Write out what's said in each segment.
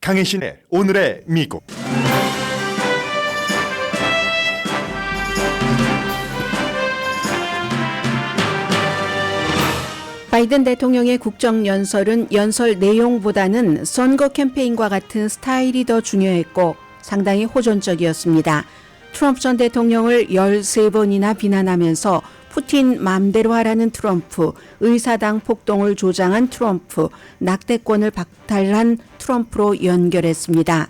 강혜신의 오늘의 미국. 바이든 대통령의 국정연설은 연설 내용보다는 선거 캠페인과 같은 스타일이 더 중요했고 상당히 호전적이었습니다. 트럼프 전 대통령을 13번이나 비난하면서 푸틴 맘대로 하라는 트럼프, 의사당 폭동을 조장한 트럼프, 낙태권을 박탈한 트럼프로 연결했습니다.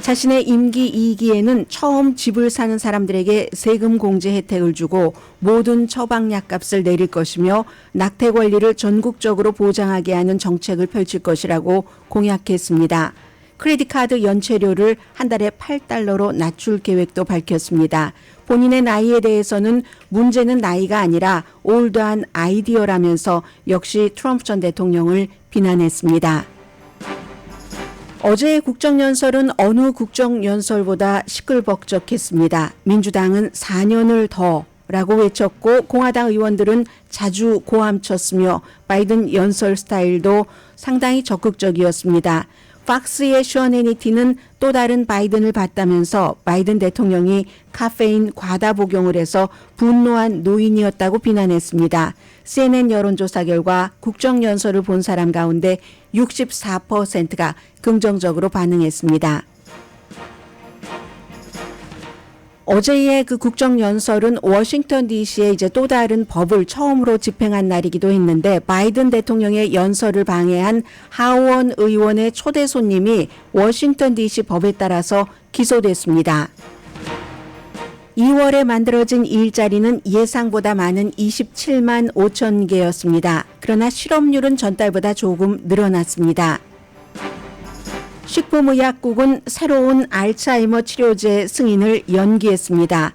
자신의 임기 2기에는 처음 집을 사는 사람들에게 세금 공제 혜택을 주고 모든 처방약값을 내릴 것이며 낙태 권리를 전국적으로 보장하게 하는 정책을 펼칠 것이라고 공약했습니다. 크레딧 카드 연체료를 한 달에 $8로 낮출 계획도 밝혔습니다. 본인의 나이에 대해서는 문제는 나이가 아니라 올드한 아이디어라면서 역시 트럼프 전 대통령을 비난했습니다. 어제의 국정연설은 어느 국정연설보다 시끌벅적했습니다. 민주당은 4년을 더라고 외쳤고 공화당 의원들은 자주 고함쳤으며 바이든 연설 스타일도 상당히 적극적이었습니다. 팍스의 션 해니티는 또 다른 바이든을 봤다면서 바이든 대통령이 카페인 과다 복용을 해서 분노한 노인이었다고 비난했습니다. CNN 여론조사 결과 국정연설을 본 사람 가운데 64%가 긍정적으로 반응했습니다. 어제의 그 국정연설은 워싱턴 DC에 이제 또 다른 법을 처음으로 집행한 날이기도 했는데 바이든 대통령의 연설을 방해한 하원 의원의 초대 손님이 워싱턴 DC 법에 따라서 기소됐습니다. 2월에 만들어진 일자리는 예상보다 많은 27만 5천 개였습니다. 그러나 실업률은 전달보다 조금 늘어났습니다. 식품의약국은 새로운 알츠하이머 치료제 승인을 연기했습니다.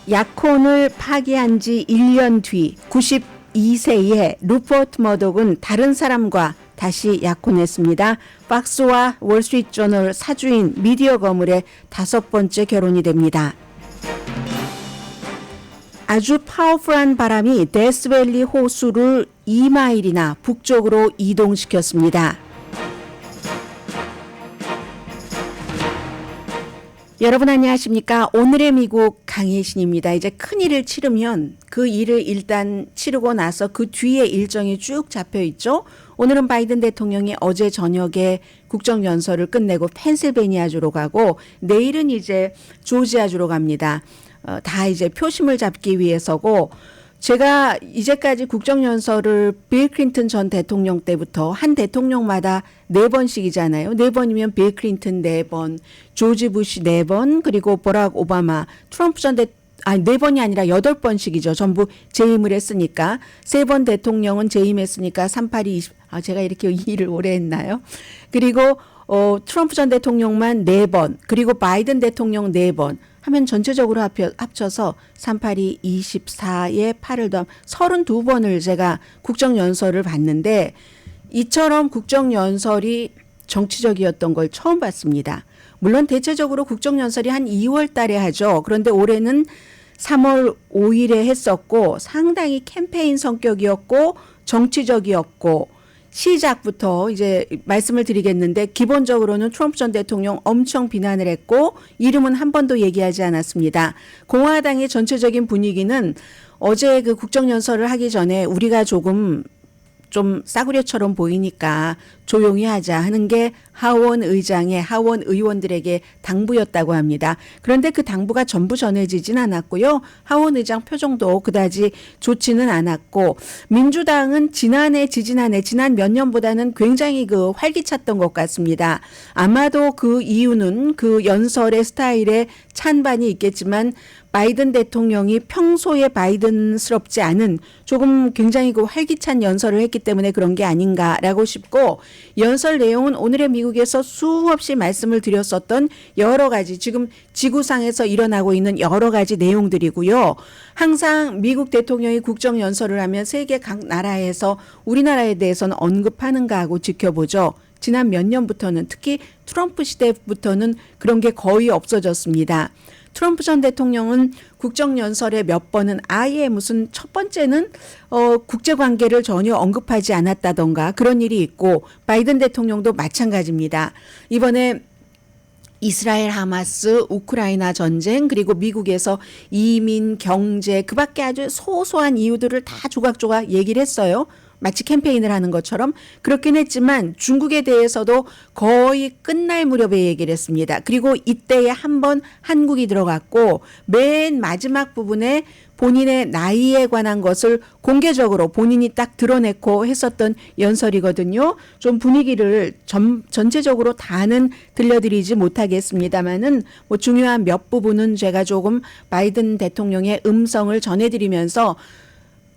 약혼을 파기한 지 1년 뒤 92세의 루퍼트 머독은 다른 사람과 다시 약혼했습니다. 팍스와 월스트리트저널 사주인 미디어 거물의 5번째 결혼이 됩니다. 아주 파워풀한 바람이 데스밸리 호수를 2마일이나 북쪽으로 이동시켰습니다. 여러분 안녕하십니까? 오늘의 미국 강혜신입니다. 이제 큰일을 치르면 그 일을 일단 치르고 나서 그 뒤에 일정이 쭉 잡혀 있죠. 오늘은 바이든 대통령이 어제 저녁에 국정연설을 끝내고 펜실베니아주로 가고 내일은 이제 조지아주로 갑니다. 다 이제 표심을 잡기 위해서고 제가 이제까지 국정연설을 빌 클린턴 전 대통령 때부터 한 대통령마다 4번씩이잖아요. 4번이면 빌 클린턴 4번, 조지 부시 4번, 그리고 버락 오바마, 트럼프 전 대통령 4번이 아니라 8번씩이죠. 전부 재임을 했으니까. 3번 대통령은 재임했으니까 38이 20. 제가 이렇게 일을 오래 했나요? 그리고 트럼프 전 대통령만 4번, 그리고 바이든 대통령 4번 하면 전체적으로 합쳐서 38이 24에 8을 더하면 32번을 제가 국정연설을 봤는데 이처럼 국정연설이 정치적이었던 걸 처음 봤습니다. 물론 대체적으로 국정연설이 한 2월 달에 하죠. 그런데 올해는 3월 5일에 했었고 상당히 캠페인 성격이었고 정치적이었고 시작부터 이제 말씀을 드리겠는데 기본적으로는 트럼프 전 대통령 엄청 비난을 했고 이름은 한 번도 얘기하지 않았습니다. 공화당의 전체적인 분위기는 어제 그 국정연설을 하기 전에 우리가 좀 싸구려처럼 보이니까 조용히 하자 하는 게 하원 의장의 하원 의원들에게 당부였다고 합니다. 그런데 그 당부가 전부 전해지진 않았고요. 하원 의장 표정도 그다지 좋지는 않았고 민주당은 지난 몇 년보다는 굉장히 그 활기찼던 것 같습니다. 아마도 그 이유는 그 연설의 스타일에 찬반이 있겠지만 바이든 대통령이 평소에 바이든스럽지 않은 조금 굉장히 그 활기찬 연설을 했기 때문에 그런 게 아닌가라고 싶고 연설 내용은 오늘의 미국에서 수없이 말씀을 드렸었던 여러 가지 지금 지구상에서 일어나고 있는 여러 가지 내용들이고요. 항상 미국 대통령이 국정연설을 하면 세계 각 나라에서 우리나라에 대해서는 언급하는가 하고 지켜보죠. 지난 몇 년부터는 특히 트럼프 시대부터는 그런 게 거의 없어졌습니다. 트럼프 전 대통령은 국정연설에 몇 번은 아예 무슨 첫 번째는 국제관계를 전혀 언급하지 않았다던가 그런 일이 있고 바이든 대통령도 마찬가지입니다. 이번에 이스라엘 하마스, 우크라이나 전쟁, 그리고 미국에서 이민, 경제, 그 밖에 아주 소소한 이유들을 다 조각조각 얘기를 했어요. 마치 캠페인을 하는 것처럼 그렇긴 했지만 중국에 대해서도 거의 끝날 무렵에 얘기를 했습니다. 그리고 이때에 한 번 한국이 들어갔고 맨 마지막 부분에 본인의 나이에 관한 것을 공개적으로 본인이 딱 드러내고 했었던 연설이거든요. 좀 분위기를 전체적으로 다는 들려드리지 못하겠습니다만은 뭐 중요한 몇 부분은 제가 조금 바이든 대통령의 음성을 전해드리면서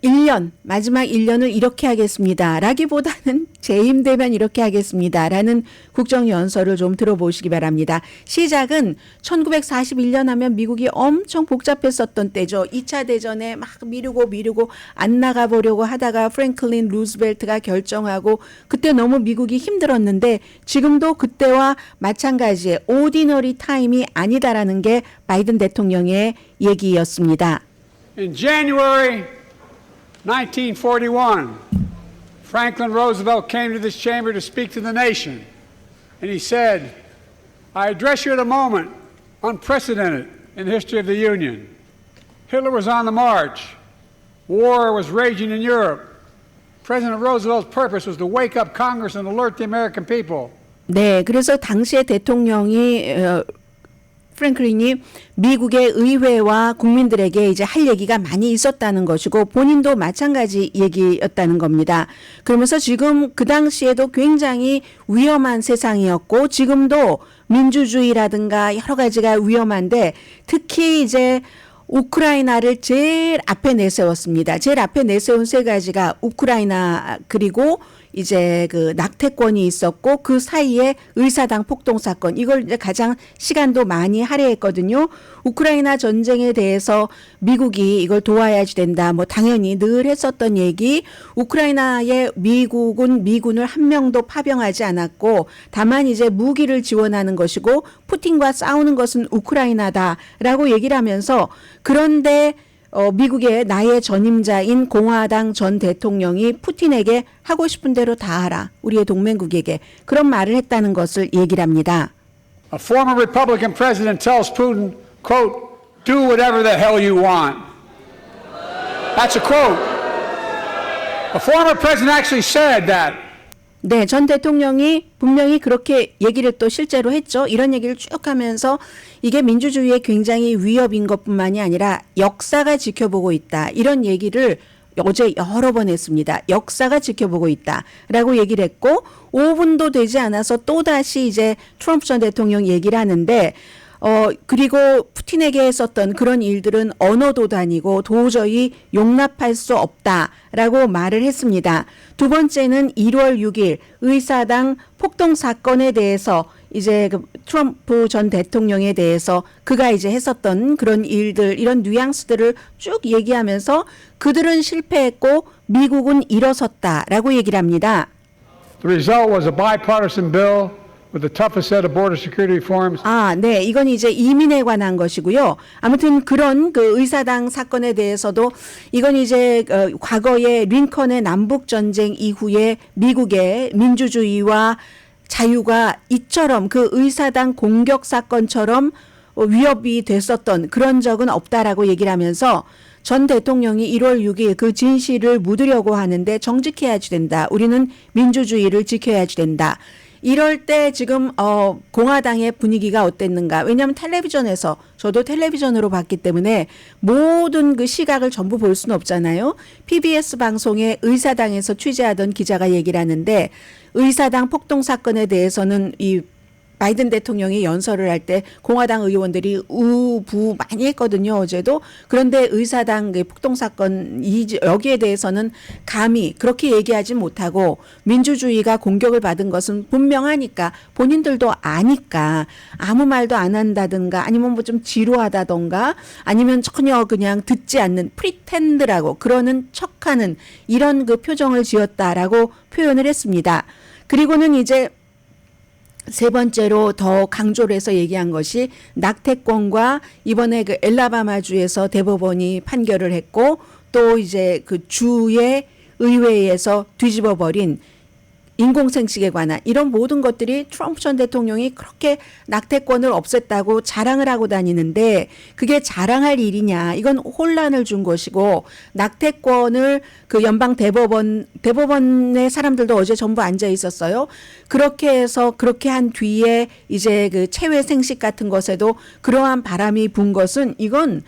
1년, 마지막 1년을 이렇게 하겠습니다. 라기보다는 재임 되면 이렇게 하겠습니다. 라는 국정연설을 좀 들어보시기 바랍니다. 시작은 1941년 하면 미국이 엄청 복잡했었던 때죠. 2차 대전에 막 미루고 안 나가보려고 하다가 프랭클린 루즈벨트가 결정하고 그때 너무 미국이 힘들었는데 지금도 그때와 마찬가지의 오디너리 타임이 아니다라는 게 바이든 대통령의 얘기였습니다. In January 1941, Franklin Roosevelt came to this chamber to speak to the nation, and he said, I address you at a moment unprecedented in the history of the Union. Hitler was on the march. War was raging in Europe. President Roosevelt's purpose was to wake up Congress and alert the American people. 네, 그래서 당시에 대통령이 프랭클린이 미국의 의회와 국민들에게 이제 할 얘기가 많이 있었다는 것이고 본인도 마찬가지 얘기였다는 겁니다. 그러면서 지금 그 당시에도 굉장히 위험한 세상이었고 지금도 민주주의라든가 여러 가지가 위험한데 특히 이제 우크라이나를 제일 앞에 내세웠습니다. 제일 앞에 내세운 세 가지가 우크라이나 그리고 이제 그 낙태권이 있었고 그 사이에 의사당 폭동 사건 이걸 이제 가장 시간도 많이 할애했거든요. 우크라이나 전쟁에 대해서 미국이 이걸 도와야지 된다. 뭐 당연히 늘 했었던 얘기. 우크라이나에 미국은 미군을 한 명도 파병하지 않았고 다만 이제 무기를 지원하는 것이고 푸틴과 싸우는 것은 우크라이나다라고 얘기를 하면서 그런데 미국의 나의 전임자인 공화당 전 대통령이 푸틴에게 하고 싶은 대로 다 하라. 우리의 동맹국에게 그런 말을 했다는 것을 얘기를 합니다. A former Republican president tells Putin, quote, do whatever the hell you want. That's a quote. A former president actually said that. 네, 전 대통령이 분명히 그렇게 얘기를 또 실제로 했죠. 이런 얘기를 쭉 하면서 이게 민주주의에 굉장히 위협인 것뿐만이 아니라 역사가 지켜보고 있다. 이런 얘기를 어제 여러 번 했습니다. 역사가 지켜보고 있다라고 얘기를 했고 5분도 되지 않아서 또다시 이제 트럼프 전 대통령 얘기를 하는데 그리고 푸틴에게 했었던 그런 일들은 언어도 아니고 도저히 용납할 수 없다라고 말을 했습니다. 두 번째는 1월 6일 의사당 폭동 사건에 대해서 이제 그 트럼프 전 대통령에 대해서 그가 이제 했었던 그런 일들 이런 뉘앙스들을 쭉 얘기하면서 그들은 실패했고 미국은 일어섰다라고 얘기를 합니다. The result was a bipartisan bill with the toughest set of border security reforms. 네. 이건 이제 이민에 관한 것이고요. 아무튼 그런 그 의사당 사건에 대해서도 이건 이제 과거에 링컨의 남북 전쟁 이후에 미국의 민주주의와 자유가 이처럼 그 의사당 공격 사건처럼 위협이 됐었던 그런 적은 없다라고 얘기를 하면서 전 대통령이 1월 6일 그 진실을 묻으려고 하는데 정직해야지 된다. 우리는 민주주의를 지켜야지 된다. 이럴 때 지금 공화당의 분위기가 어땠는가. 왜냐하면 텔레비전에서 저도 텔레비전으로 봤기 때문에 모든 그 시각을 전부 볼 수는 없잖아요. PBS 방송에 의사당에서 취재하던 기자가 얘기를 하는데 의사당 폭동 사건에 대해서는 이 바이든 대통령이 연설을 할 때 공화당 의원들이 우부 많이 했거든요. 어제도. 그런데 의사당 폭동 사건 여기에 대해서는 감히 그렇게 얘기하지 못하고 민주주의가 공격을 받은 것은 분명하니까 본인들도 아니까 아무 말도 안 한다든가 아니면 뭐 좀 지루하다던가 아니면 전혀 그냥 듣지 않는 프리텐드라고 그러는 척하는 이런 그 표정을 지었다라고 표현을 했습니다. 그리고는 이제 세 번째로 더 강조를 해서 얘기한 것이 낙태권과 이번에 그 엘라바마주에서 대법원이 판결을 했고 또 이제 그 주의 의회에서 뒤집어 버린 인공생식에 관한 이런 모든 것들이 트럼프 전 대통령이 그렇게 낙태권을 없앴다고 자랑을 하고 다니는데 그게 자랑할 일이냐. 이건 혼란을 준 것이고 낙태권을 그 연방 대법원의 사람들도 어제 전부 앉아 있었어요. 그렇게 해서 그렇게 한 뒤에 이제 그 체외 생식 같은 것에도 그러한 바람이 분 것은 이건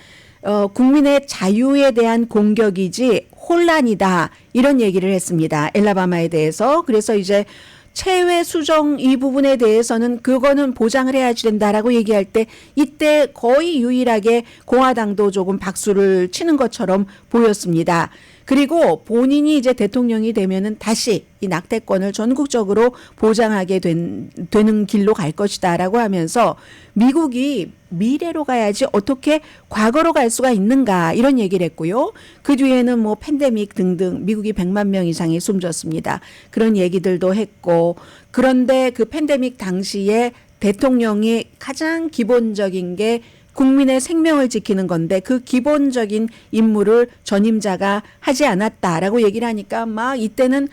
국민의 자유에 대한 공격이지 혼란이다. 이런 얘기를 했습니다. 엘라바마에 대해서. 그래서 이제 체외 수정 이 부분에 대해서는 그거는 보장을 해야지 된다라고 얘기할 때 이때 거의 유일하게 공화당도 조금 박수를 치는 것처럼 보였습니다. 그리고 본인이 이제 대통령이 되면은 다시 이 낙태권을 전국적으로 보장하게 되는 길로 갈 것이다라고 하면서 미국이 미래로 가야지 어떻게 과거로 갈 수가 있는가 이런 얘기를 했고요. 그 뒤에는 뭐 팬데믹 등등 미국이 100만 명 이상이 숨졌습니다. 그런 얘기들도 했고 그런데 그 팬데믹 당시에 대통령이 가장 기본적인 게 국민의 생명을 지키는 건데 그 기본적인 임무를 전임자가 하지 않았다라고 얘기를 하니까 막 이때는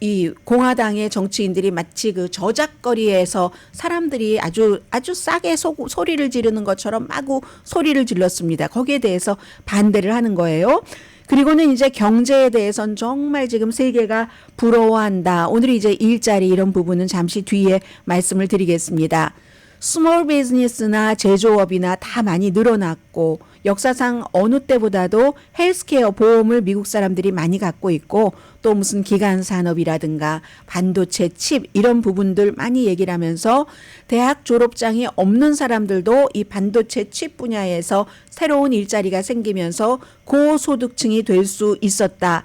이 공화당의 정치인들이 마치 그 저작거리에서 사람들이 아주 싸게 소리를 지르는 것처럼 마구 소리를 질렀습니다. 거기에 대해서 반대를 하는 거예요. 그리고는 이제 경제에 대해서는 정말 지금 세계가 부러워한다. 오늘 이제 일자리 이런 부분은 잠시 뒤에 말씀을 드리겠습니다. 스몰 비즈니스나 제조업이나 다 많이 늘어났고 역사상 어느 때보다도 헬스케어 보험을 미국 사람들이 많이 갖고 있고 또 무슨 기간 산업이라든가 반도체 칩 이런 부분들 많이 얘기를 하면서 대학 졸업장이 없는 사람들도 이 반도체 칩 분야에서 새로운 일자리가 생기면서 고소득층이 될 수 있었다.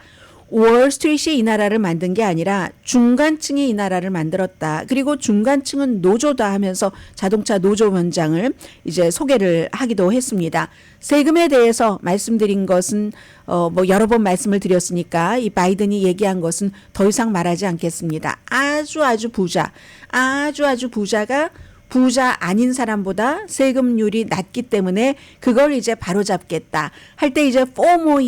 월스트리트이 이 나라를 만든 게 아니라 중간층이 이 나라를 만들었다. 그리고 중간층은 노조다 하면서 자동차 노조 원장을 이제 소개를 하기도 했습니다. 세금에 대해서 말씀드린 것은 뭐 여러 번 말씀을 드렸으니까 이 바이든이 얘기한 것은 더 이상 말하지 않겠습니다. 아주 부자가 부자 아닌 사람보다 세금률이 낮기 때문에 그걸 이제 바로잡겠다 할 때 이제 4 more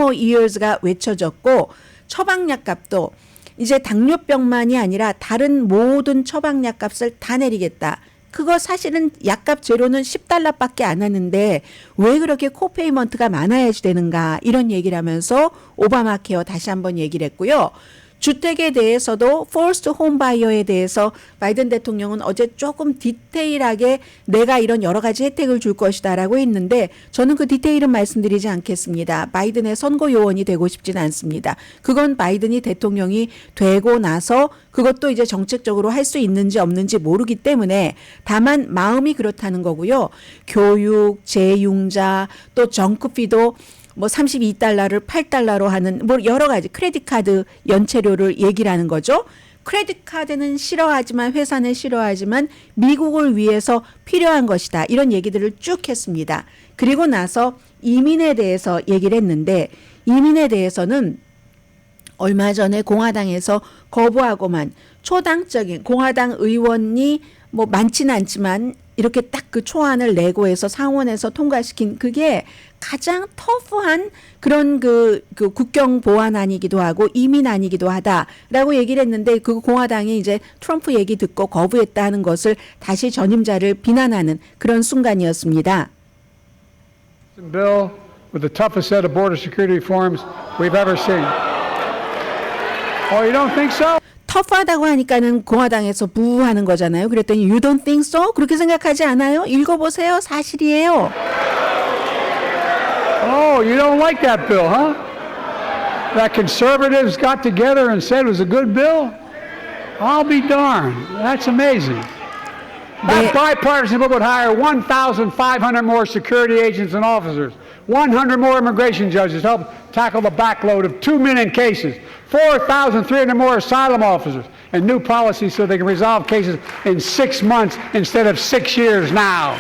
years가 외쳐졌고 처방약 값도 이제 당뇨병만이 아니라 다른 모든 처방약 값을 다 내리겠다. 그거 사실은 약값 제로는 $10밖에 안 하는데 왜 그렇게 코페이먼트가 많아야지 되는가 이런 얘기를 하면서 오바마 케어 다시 한번 얘기를 했고요. 주택에 대해서도 forced home buyer에 대해서 바이든 대통령은 어제 조금 디테일하게 내가 이런 여러 가지 혜택을 줄 것이다라고 했는데 저는 그 디테일은 말씀드리지 않겠습니다. 바이든의 선거 요원이 되고 싶지는 않습니다. 그건 바이든이 대통령이 되고 나서 그것도 이제 정책적으로 할 수 있는지 없는지 모르기 때문에 다만 마음이 그렇다는 거고요. 교육, 재융자, 또 정크피도 뭐 $32를 $8로 하는 뭐 여러 가지 크레딧 카드 연체료를 얘기를 하는 거죠. 크레딧 카드는 싫어하지만 회사는 싫어하지만 미국을 위해서 필요한 것이다. 이런 얘기들을 쭉 했습니다. 그리고 나서 이민에 대해서 얘기를 했는데 이민에 대해서는 얼마 전에 공화당에서 거부하고만 초당적인 공화당 의원이 뭐 많지는 않지만 이렇게 딱 그 초안을 내고 해서 상원에서 통과시킨 그게 가장 터프한 그런 그 국경 보안안이기도 하고 이민안이기도 하다라고 얘기를 했는데 그 공화당이 이제 트럼프 얘기 듣고 거부했다는 것을 다시 전임자를 비난하는 그런 순간이었습니다. Bill with the toughest set of border security reforms we've ever seen. Oh, you don't think so? 터프하다고 하니까는 공화당에서 부하는 거잖아요. 그랬더니 you don't think so? 그렇게 생각하지 않아요? 읽어보세요. 사실이에요. Oh, you don't like that bill, huh? That conservatives got together and said it was a good bill? I'll be darned. That's amazing. That bipartisan bill would hire 1,500 more security agents and officers, 100 more immigration judges to help tackle the backload of 2 million cases, 4,300 more asylum officers, and new policies so they can resolve cases in 6 months instead of 6 years now.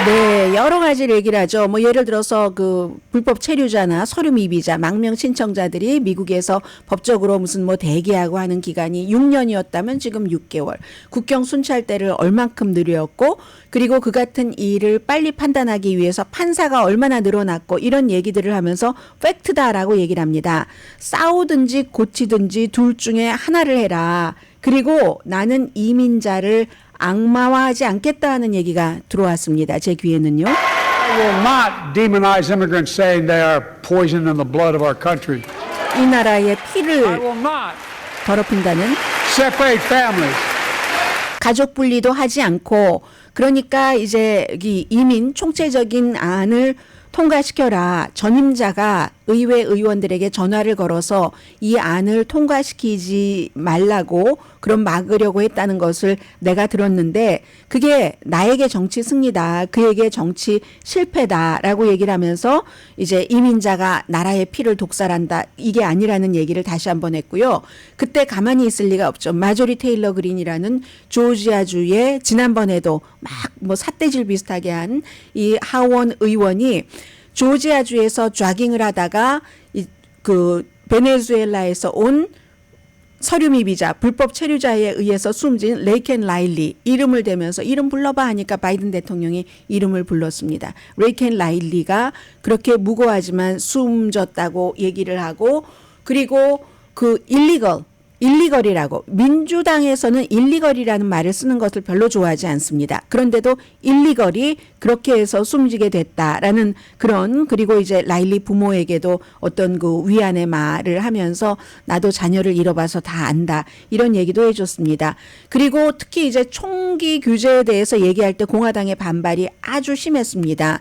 네, 여러 가지를 얘기를 하죠. 뭐 예를 들어서 그 불법 체류자나 서류 미비자, 망명 신청자들이 미국에서 법적으로 무슨 뭐 대기하고 하는 기간이 6년이었다면 지금 6개월. 국경 순찰대를 얼만큼 늘렸고, 그리고 그 같은 일을 빨리 판단하기 위해서 판사가 얼마나 늘어났고, 이런 얘기들을 하면서 팩트다라고 얘기를 합니다. 싸우든지 고치든지 둘 중에 하나를 해라. 그리고 나는 이민자를 악마화하지 않겠다는 얘기가 들어왔습니다. 제 귀에는요. I will not demonize immigrants saying they are poison in the blood of our country. 이 나라의 I 피를 will not 더럽힌다는 separate families. 가족 분리도 하지 않고, 그러니까 이제 이 이민 총체적인 안을 통과시켜라. 전임자가 의회 의원들에게 전화를 걸어서 이 안을 통과시키지 말라고, 그럼 막으려고 했다는 것을 내가 들었는데 그게 나에게 정치 승리다, 그에게 정치 실패다라고 얘기를 하면서 이제 이민자가 나라의 피를 독살한다, 이게 아니라는 얘기를 다시 한번 했고요. 그때 가만히 있을 리가 없죠. 마조리 테일러 그린이라는 조지아주의 지난번에도 막 뭐 삿대질 비슷하게 한 이 하원 의원이 조지아주에서 좌깅을 하다가 그 베네수엘라에서 온 서류 미비자, 불법 체류자에 의해서 숨진 레이켄 라일리 이름을 대면서 이름 불러봐 하니까 바이든 대통령이 이름을 불렀습니다. 레이켄 라일리가 그렇게 무고하지만 숨졌다고 얘기를 하고, 그리고 그 일리걸이라고, 민주당에서는 일리걸이라는 말을 쓰는 것을 별로 좋아하지 않습니다. 그런데도 일리걸이 그렇게 해서 숨지게 됐다라는 그런, 그리고 이제 라일리 부모에게도 어떤 그 위안의 말을 하면서 나도 자녀를 잃어봐서 다 안다, 이런 얘기도 해줬습니다. 그리고 특히 이제 총기 규제에 대해서 얘기할 때 공화당의 반발이 아주 심했습니다.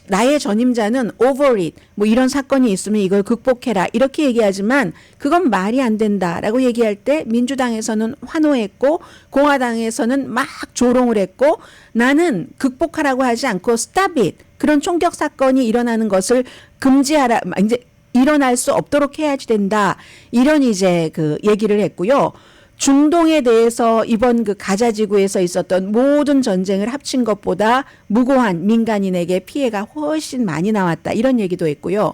나의 전임자는 over it, 뭐 이런 사건이 있으면 이걸 극복해라, 이렇게 얘기하지만 그건 말이 안 된다라고 얘기할 때 민주당에서는 환호했고 공화당에서는 막 조롱을 했고, 나는 극복하라고 하지 않고 stop it, 그런 총격 사건이 일어나는 것을 금지하라, 이제 일어날 수 없도록 해야지 된다, 이런 이제 그 얘기를 했고요. 중동에 대해서 이번 그 가자 지구에서 있었던 모든 전쟁을 합친 것보다 무고한 민간인에게 피해가 훨씬 많이 나왔다, 이런 얘기도 했고요.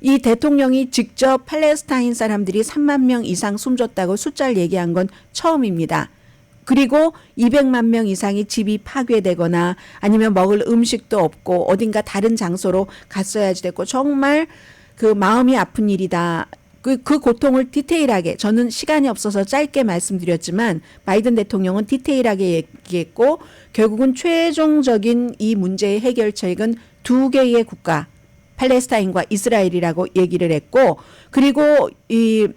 이 대통령이 직접 팔레스타인 사람들이 3만 명 이상 숨졌다고 숫자를 얘기한 건 처음입니다. 그리고 200만 명 이상이 집이 파괴되거나 아니면 먹을 음식도 없고 어딘가 다른 장소로 갔어야지 됐고, 정말 그 마음이 아픈 일이다. 그 고통을 디테일하게, 저는 시간이 없어서 짧게 말씀드렸지만 바이든 대통령은 디테일하게 얘기했고, 결국은 최종적인 이 문제의 해결책은 두 개의 국가, 팔레스타인과 이스라엘이라고 얘기를 했고, 그리고 이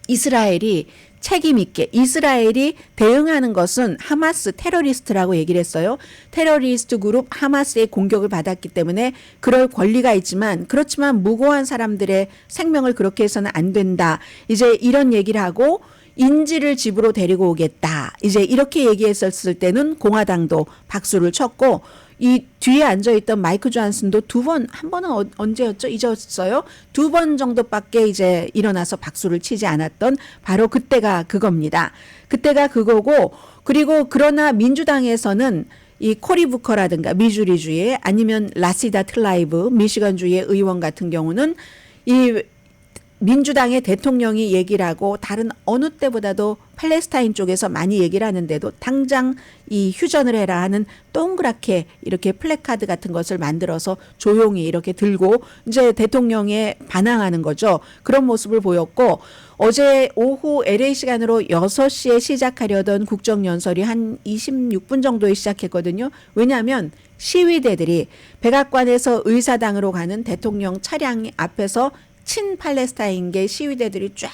이스라엘이 책임 있게, 이스라엘이 대응하는 것은 하마스 테러리스트라고 얘기를 했어요. 테러리스트 그룹 하마스의 공격을 받았기 때문에 그럴 권리가 있지만, 그렇지만 무고한 사람들의 생명을 그렇게 해서는 안 된다, 이제 이런 얘기를 하고, 인질을 집으로 데리고 오겠다, 이제 이렇게 얘기했었을 때는 공화당도 박수를 쳤고, 이 뒤에 앉아있던 마이크 존슨도 한 번은 언제였죠? 잊었어요? 2번 정도밖에 이제 일어나서 박수를 치지 않았던 바로 그때가 그겁니다. 그때가 그거고, 그리고 그러나 민주당에서는 이 코리 부커라든가 미주리주의, 아니면 라시다 틀라이브 미시건주의 의원 같은 경우는 이 민주당의 대통령이 얘기를 하고 다른 어느 때보다도 팔레스타인 쪽에서 많이 얘기를 하는데도 당장 이 휴전을 해라 하는 동그랗게 이렇게 플래카드 같은 것을 만들어서 조용히 이렇게 들고 이제 대통령에 반항하는 거죠. 그런 모습을 보였고, 어제 오후 LA 시간으로 6시에 시작하려던 국정연설이 한 26분 정도에 시작했거든요. 왜냐하면 시위대들이 백악관에서 의사당으로 가는 대통령 차량 앞에서 친팔레스타인계 시위대들이 쫙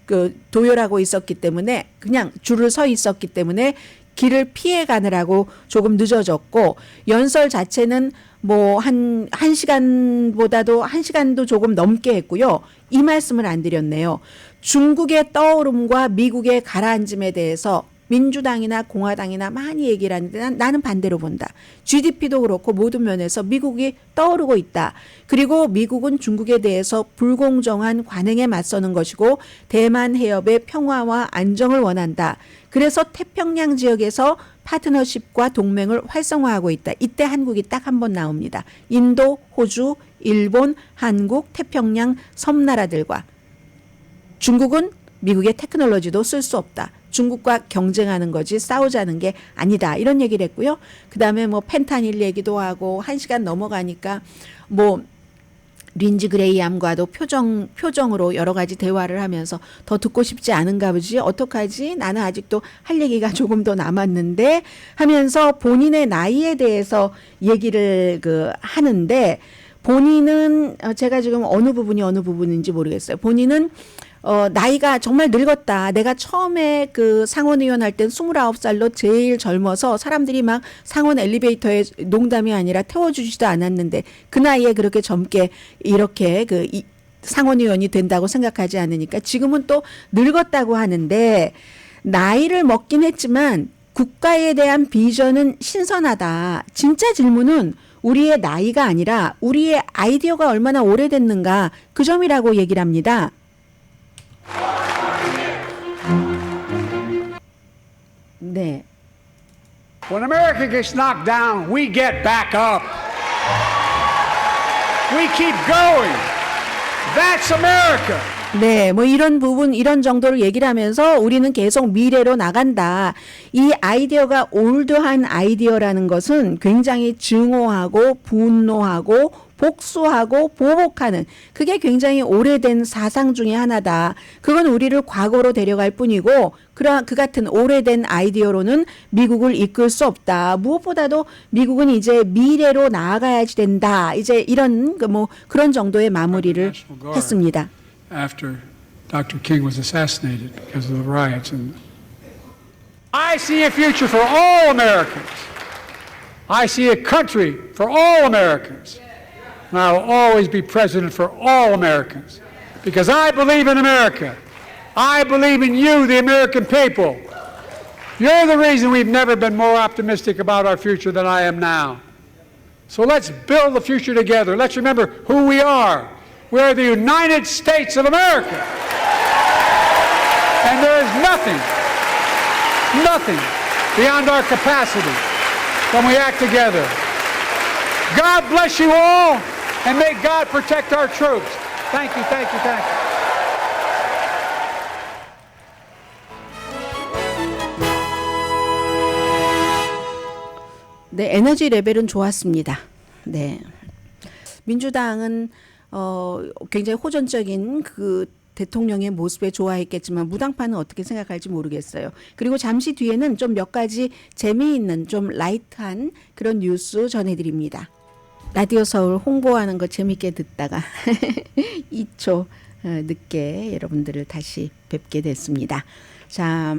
그 도열하고 있었기 때문에, 그냥 줄을 서 있었기 때문에 길을 피해 가느라고 조금 늦어졌고, 연설 자체는 뭐 한 시간보다도 1시간도 조금 넘게 했고요. 이 말씀을 안 드렸네요. 중국의 떠오름과 미국의 가라앉음에 대해서 민주당이나 공화당이나 많이 얘기를 하는데 나는 반대로 본다. GDP도 그렇고 모든 면에서 미국이 떠오르고 있다. 그리고 미국은 중국에 대해서 불공정한 관행에 맞서는 것이고 대만 해협의 평화와 안정을 원한다. 그래서 태평양 지역에서 파트너십과 동맹을 활성화하고 있다. 이때 한국이 딱 한 번 나옵니다. 인도, 호주, 일본, 한국, 태평양 섬나라들과 중국은 미국의 테크놀로지도 쓸 수 없다. 중국과 경쟁하는 거지 싸우자는 게 아니다. 이런 얘기를 했고요. 그다음에 뭐 펜타닐 얘기도 하고 1시간 넘어가니까 뭐 린지 그레이암과도 표정으로 여러 가지 대화를 하면서 더 듣고 싶지 않은가 보지. 어떡하지? 나는 아직도 할 얘기가 조금 더 남았는데 하면서 본인의 나이에 대해서 얘기를 하는데 본인은 제가 지금 어느 부분인지 모르겠어요. 본인은 나이가 정말 늙었다. 내가 처음에 그 상원의원 할 땐 29살로 제일 젊어서 사람들이 막 상원 엘리베이터에 농담이 아니라 태워주지도 않았는데 그 나이에 그렇게 젊게 이렇게 상원의원이 된다고 생각하지 않으니까 지금은 또 늙었다고 하는데 나이를 먹긴 했지만 국가에 대한 비전은 신선하다. 진짜 질문은 우리의 나이가 아니라 우리의 아이디어가 얼마나 오래됐는가 그 점이라고 얘기를 합니다. 네. When America gets knocked down, we get back up. We keep going. That's America. 네, 뭐 이런 부분, 이런 정도를 얘기를 하면서 우리는 계속 미래로 나간다. 이 아이디어가 올드한 아이디어라는 것은 굉장히 증오하고 분노하고 복수하고 보복하는 그게 굉장히 오래된 사상 중에 하나다. 그건 우리를 과거로 데려갈 뿐이고 그 같은 오래된 아이디어로는 미국을 이끌 수 없다. 무엇보다도 미국은 이제 미래로 나아가야지 된다. 이제 이런 그런 정도의 마무리를 했습니다. After Dr. King was assassinated because of the riots, and I see a future for all Americans. I see a country for all Americans. And I will always be president for all Americans because I believe in America. I believe in you, the American people. You're the reason we've never been more optimistic about our future than I am now. So let's build the future together. Let's remember who we are. We are the United States of America. And there is nothing beyond our capacity when we act together. God bless you all, and may God protect our troops. Thank you, thank you, thank you. 네, 에너지 레벨은 좋았습니다. 네. 민주당은 굉장히 호전적인 그 대통령의 모습에 좋아했겠지만 무당파는 어떻게 생각할지 모르겠어요. 그리고 잠시 뒤에는 좀 몇 가지 재미있는 좀 라이트한 그런 뉴스 전해드립니다. 라디오 서울 홍보하는 거 재밌게 듣다가 2초 늦게 여러분들을 다시 뵙게 됐습니다. 자,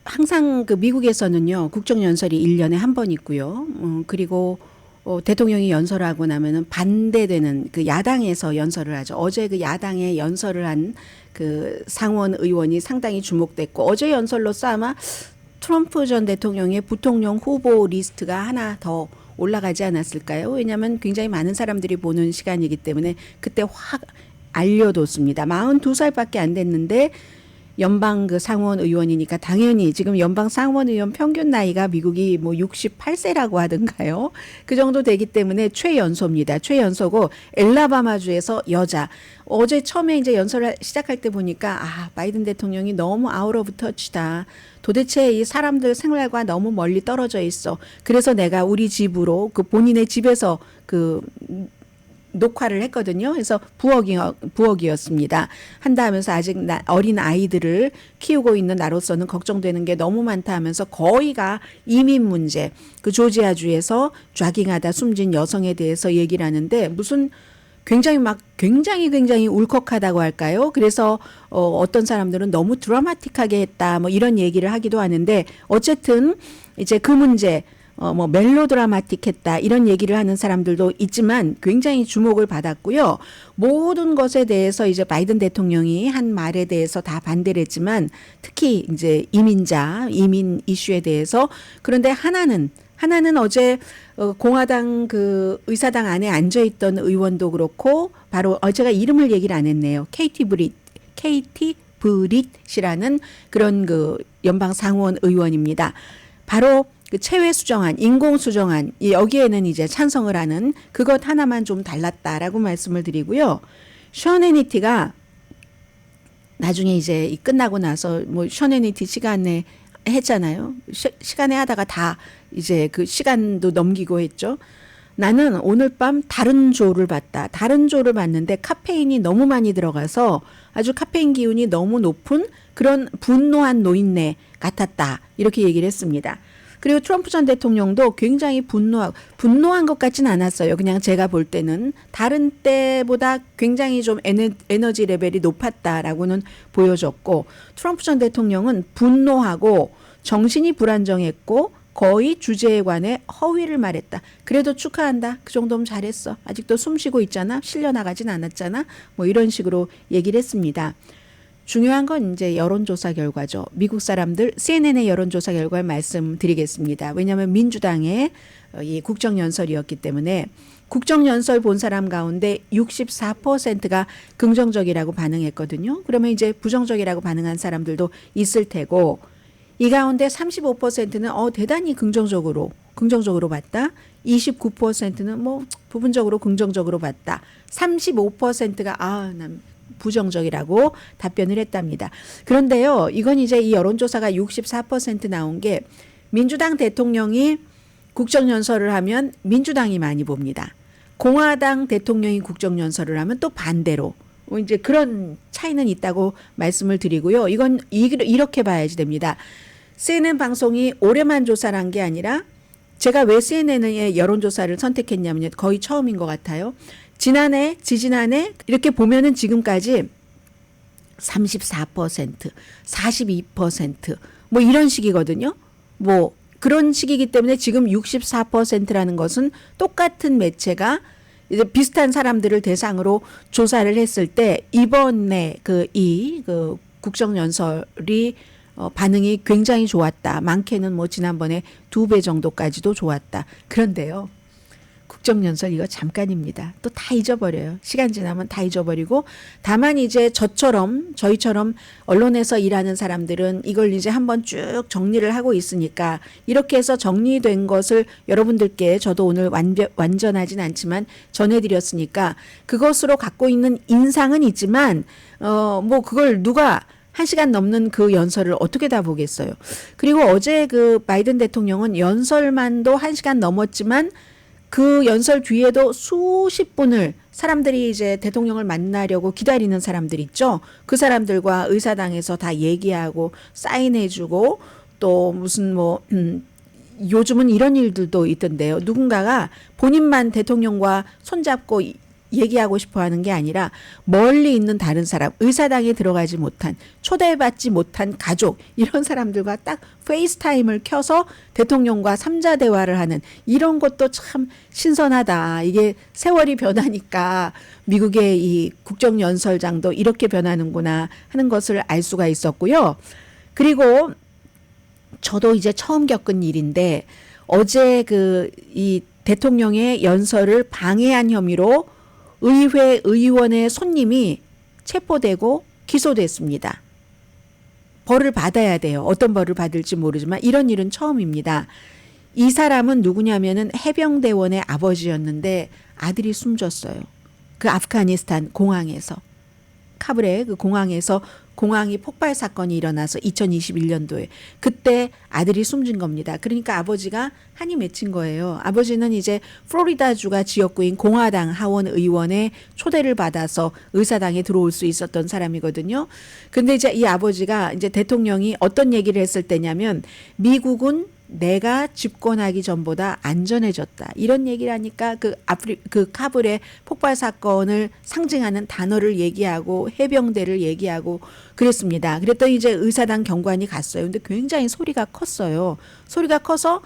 항상 미국에서는요, 국정연설이 1년에 한 번 있고요. 그리고 대통령이 연설하고 나면은 반대되는 야당에서 연설을 하죠. 어제 야당에 연설을 한 상원 의원이 상당히 주목됐고 어제 연설로서 아마 트럼프 전 대통령의 부통령 후보 리스트가 하나 더 올라가지 않았을까요? 왜냐하면 굉장히 많은 사람들이 보는 시간이기 때문에 그때 확 알려뒀습니다. 42살밖에 안 됐는데 연방 상원 의원이니까 당연히 지금 연방 상원 의원 평균 나이가 미국이 68세라고 하던가요. 그 정도 되기 때문에 최연소입니다. 최연소고 엘라바마주에서 여자. 어제 처음에 이제 연설을 시작할 때 보니까 바이든 대통령이 너무 아웃 오브 터치다. 도대체 이 사람들 생활과 너무 멀리 떨어져 있어. 그래서 내가 우리 집으로 본인의 집에서 녹화를 했거든요. 그래서 부엌이었습니다. 한다 하면서 아직 어린 아이들을 키우고 있는 나로서는 걱정되는 게 너무 많다 하면서 거의가 이민 문제, 조지아주에서 좌깅하다 숨진 여성에 대해서 얘기를 하는데 무슨 굉장히 울컥하다고 할까요? 그래서 어떤 사람들은 너무 드라마틱하게 했다 이런 얘기를 하기도 하는데 어쨌든 이제 그 문제 멜로드라마틱했다 이런 얘기를 하는 사람들도 있지만 굉장히 주목을 받았고요. 모든 것에 대해서 이제 바이든 대통령이 한 말에 대해서 다 반대를 했지만 특히 이제 이민 이슈에 대해서 그런데 하나는 어제 공화당 의사당 안에 앉아있던 의원도 그렇고 바로 제가 이름을 얘기를 안 했네요. 케이티 브릿이라는 그런 그 연방 상원 의원입니다. 바로 그 체외 수정안, 인공 수정안 여기에는 이제 찬성을 하는 그것 하나만 좀 달랐다라고 말씀을 드리고요. 션 해니티가 나중에 이제 이 끝나고 나서 뭐 션 해니티 시간에 했잖아요. 시간에 하다가 다 이제 그 시간도 넘기고 했죠. 나는 오늘 밤 다른 조를 봤다. 다른 조를 봤는데 카페인이 너무 많이 들어가서 아주 카페인 기운이 너무 높은 그런 분노한 노인네 같았다. 이렇게 얘기를 했습니다. 그리고 트럼프 전 대통령도 굉장히 분노한 것 같진 않았어요. 그냥 제가 볼 때는 다른 때보다 굉장히 좀 에너지 레벨이 높았다라고는 보여졌고, 트럼프 전 대통령은 분노하고 정신이 불안정했고 거의 주제에 관해 허위를 말했다. 그래도 축하한다. 그 정도면 잘했어. 아직도 숨 쉬고 있잖아. 실려나가진 않았잖아. 뭐 이런 식으로 얘기를 했습니다. 중요한 건 이제 여론조사 결과죠. 미국 사람들 CNN의 여론조사 결과를 말씀드리겠습니다. 왜냐하면 민주당의 이 국정연설이었기 때문에 국정연설 본 사람 가운데 64%가 긍정적이라고 반응했거든요. 그러면 이제 부정적이라고 반응한 사람들도 있을 테고, 이 가운데 35%는 대단히 긍정적으로 봤다. 29%는 뭐 부분적으로 긍정적으로 봤다. 35%가 난 부정적이라고 답변을 했답니다. 그런데요, 이건 이제 이 여론조사가 64% 나온 게 민주당 대통령이 국정연설을 하면 민주당이 많이 봅니다. 공화당 대통령이 국정연설을 하면 또 반대로 이제 그런 차이는 있다고 말씀을 드리고요. 이건 이렇게 봐야지 됩니다. CNN 방송이 올해만 조사를 한 게 아니라, 제가 왜 CNN의 여론조사를 선택했냐면 거의 처음인 것 같아요. 지난해, 지지난해 이렇게 보면은 지금까지 34%, 42% 뭐 이런 식이거든요. 뭐 그런 식이기 때문에 지금 64%라는 것은 똑같은 매체가 이제 비슷한 사람들을 대상으로 조사를 했을 때 이번에 그 국정연설이 반응이 굉장히 좋았다. 많게는 뭐 지난번에 2배 정도까지도 좋았다. 그런데요, 국정연설 이거 잠깐입니다. 또 다 잊어버려요. 시간 지나면 다 잊어버리고, 다만 이제 저희처럼 언론에서 일하는 사람들은 이걸 이제 한번 쭉 정리를 하고 있으니까, 이렇게 해서 정리된 것을 여러분들께 저도 오늘 완전하진 않지만 전해드렸으니까 그것으로 갖고 있는 인상은 있지만 뭐 그걸 누가 1시간 넘는 그 연설을 어떻게 다 보겠어요. 그리고 어제 그 바이든 대통령은 연설만도 1시간 넘었지만 그 연설 뒤에도 수십 분을 사람들이 이제 대통령을 만나려고 기다리는 사람들 있죠. 그 사람들과 의사당에서 다 얘기하고 사인해주고, 또 무슨 요즘은 이런 일들도 있던데요. 누군가가 본인만 대통령과 손잡고 얘기하고 싶어 하는 게 아니라 멀리 있는 다른 사람, 의사당에 들어가지 못한, 초대받지 못한 가족, 이런 사람들과 딱 페이스타임을 켜서 대통령과 3자 대화를 하는, 이런 것도 참 신선하다. 이게 세월이 변하니까 미국의 이 국정연설장도 이렇게 변하는구나 하는 것을 알 수가 있었고요. 그리고 저도 이제 처음 겪은 일인데, 어제 이 대통령의 연설을 방해한 혐의로 의회 의원의 손님이 체포되고 기소됐습니다. 벌을 받아야 돼요. 어떤 벌을 받을지 모르지만 이런 일은 처음입니다. 이 사람은 누구냐면은 해병대원의 아버지였는데 아들이 숨졌어요. 그 아프가니스탄 공항에서, 카불의 그 공항에서 공항이 폭발 사건이 일어나서 2021년도에 그때 아들이 숨진 겁니다. 그러니까 아버지가 한이 맺힌 거예요. 아버지는 이제 플로리다주가 지역구인 공화당 하원 의원의 초대를 받아서 의사당에 들어올 수 있었던 사람이거든요. 근데 이제 이 아버지가 이제 대통령이 어떤 얘기를 했을 때냐면, 미국은 내가 집권하기 전보다 안전해졌다. 이런 얘기를 하니까 그 카불의 폭발 사건을 상징하는 단어를 얘기하고 해병대를 얘기하고 그랬습니다. 그랬더니 이제 의사당 경관이 갔어요. 근데 굉장히 소리가 컸어요. 소리가 커서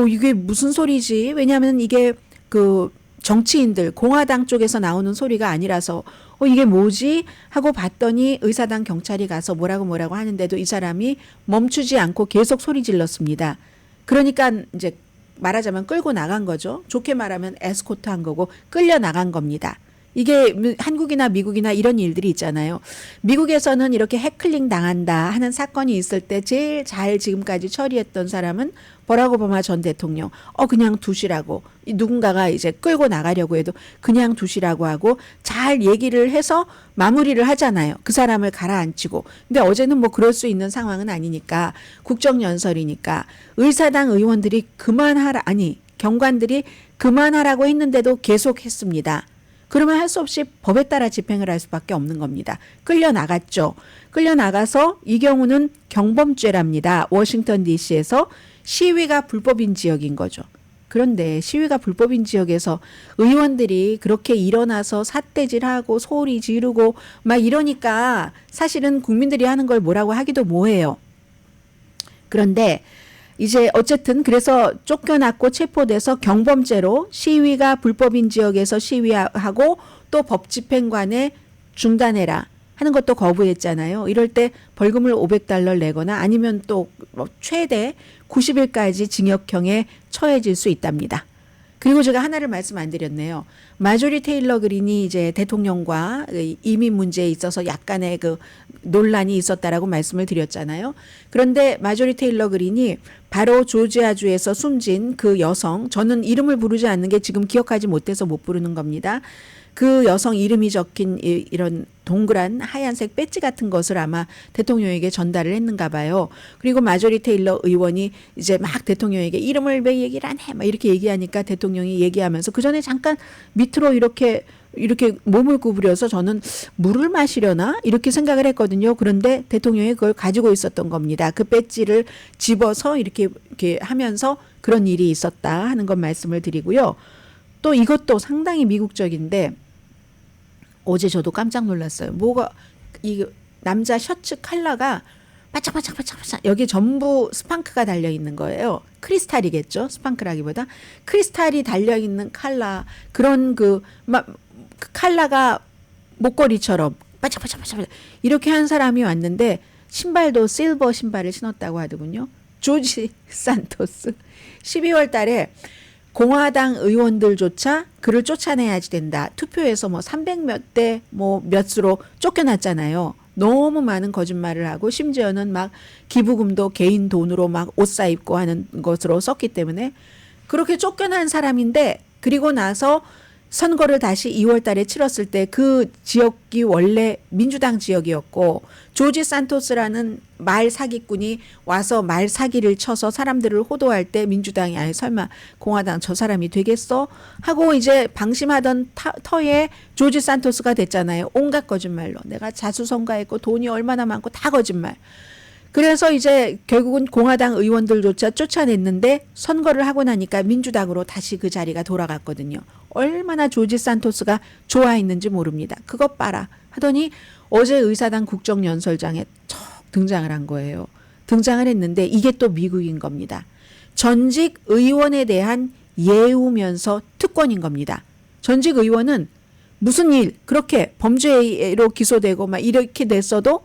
이게 무슨 소리지? 왜냐하면 이게 그 정치인들, 공화당 쪽에서 나오는 소리가 아니라서 이게 뭐지? 하고 봤더니 의사당 경찰이 가서 뭐라고 하는데도 이 사람이 멈추지 않고 계속 소리 질렀습니다. 그러니까 이제 말하자면 끌고 나간 거죠. 좋게 말하면 에스코트 한 거고 끌려 나간 겁니다. 이게 한국이나 미국이나 이런 일들이 있잖아요. 미국에서는 이렇게 해클링 당한다 하는 사건이 있을 때 제일 잘 지금까지 처리했던 사람은 버락 오바마 전 대통령. 그냥 두시라고. 누군가가 이제 끌고 나가려고 해도 그냥 두시라고 하고 잘 얘기를 해서 마무리를 하잖아요. 그 사람을 가라앉히고. 근데 어제는 뭐 그럴 수 있는 상황은 아니니까 국정연설이니까 의사당 의원들이 경관들이 그만하라고 했는데도 계속 했습니다. 그러면 할 수 없이 법에 따라 집행을 할 수밖에 없는 겁니다. 끌려나갔죠. 끌려나가서 이 경우는 경범죄랍니다. 워싱턴 DC에서 시위가 불법인 지역인 거죠. 그런데 시위가 불법인 지역에서 의원들이 그렇게 일어나서 삿대질하고 소리 지르고 막 이러니까 사실은 국민들이 하는 걸 뭐라고 하기도 뭐해요. 그런데 이제 어쨌든 그래서 쫓겨났고 체포돼서 경범죄로 시위가 불법인 지역에서 시위하고 또 법 집행관에 중단해라 하는 것도 거부했잖아요. 이럴 때 벌금을 $500 내거나 아니면 또 최대 90일까지 징역형에 처해질 수 있답니다. 그리고 제가 하나를 말씀 안 드렸네요. 마조리 테일러 그린이 이제 대통령과 이민 문제에 있어서 약간의 그 논란이 있었다라고 말씀을 드렸잖아요. 그런데 마조리 테일러 그린이 바로 조지아주에서 숨진 그 여성, 저는 이름을 부르지 않는 게 지금 기억하지 못해서 못 부르는 겁니다. 그 여성 이름이 적힌 이런 동그란 하얀색 배지 같은 것을 아마 대통령에게 전달을 했는가 봐요. 그리고 마조리 테일러 의원이 이제 막 대통령에게 이름을 왜 얘기를 안 해? 막 이렇게 얘기하니까 대통령이 얘기하면서 그 전에 잠깐 밑으로 이렇게 몸을 구부려서 저는 물을 마시려나? 이렇게 생각을 했거든요. 그런데 대통령이 그걸 가지고 있었던 겁니다. 그 배지를 집어서 이렇게 하면서 그런 일이 있었다 하는 건 말씀을 드리고요. 또 이것도 상당히 미국적인데 어제 저도 깜짝 놀랐어요. 이 남자 셔츠 컬러가 바짝바짝 여기 전부 스판크가 달려 있는 거예요. 크리스탈이겠죠. 스판크라기보다 크리스탈이 달려 있는 컬러 그런 그 컬러가 목걸이처럼 바짝바짝 이렇게 한 사람이 왔는데 신발도 실버 신발을 신었다고 하더군요. 조지 산토스 12월 달에 공화당 의원들조차 그를 쫓아내야지 된다. 투표에서 300몇 대 몇 수로 쫓겨났잖아요. 너무 많은 거짓말을 하고 심지어는 막 기부금도 개인 돈으로 막 옷 사입고 하는 것으로 썼기 때문에 그렇게 쫓겨난 사람인데 그리고 나서 선거를 다시 2월 달에 치렀을 때 그 지역이 원래 민주당 지역이었고 조지 산토스라는 말 사기꾼이 와서 말 사기를 쳐서 사람들을 호도할 때 민주당이 아예 설마 공화당 저 사람이 되겠어? 하고 이제 방심하던 터에 조지 산토스가 됐잖아요. 온갖 거짓말로. 내가 자수성가했고 돈이 얼마나 많고 다 거짓말. 그래서 이제 결국은 공화당 의원들조차 쫓아냈는데 선거를 하고 나니까 민주당으로 다시 그 자리가 돌아갔거든요. 얼마나 조지 산토스가 좋아했는지 모릅니다. 그것 봐라 하더니 어제 의사당 국정연설장에 척 등장을 한 거예요. 등장을 했는데 이게 또 미국인 겁니다. 전직 의원에 대한 예우면서 특권인 겁니다. 전직 의원은 무슨 일 그렇게 범죄로 기소되고 막 이렇게 됐어도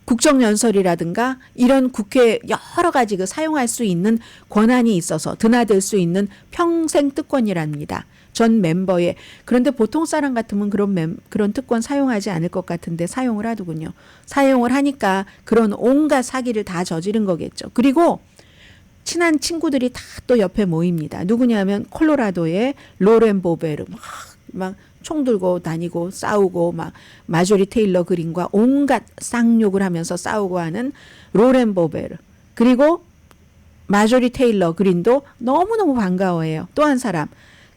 국정연설이라든가 이런 국회 여러 가지 사용할 수 있는 권한이 있어서 드나들 수 있는 평생 특권이랍니다. 전 멤버의. 그런데 보통 사람 같으면 그런 특권 사용하지 않을 것 같은데 사용을 하더군요. 사용을 하니까 그런 온갖 사기를 다 저지른 거겠죠. 그리고 친한 친구들이 다 또 옆에 모입니다. 누구냐면 콜로라도의 로렌 보베르 막 총 들고 다니고 싸우고 막 마조리 테일러 그린과 온갖 쌍욕을 하면서 싸우고 하는 로렌 보베르 그리고 마조리 테일러 그린도 너무너무 반가워해요. 또 한 사람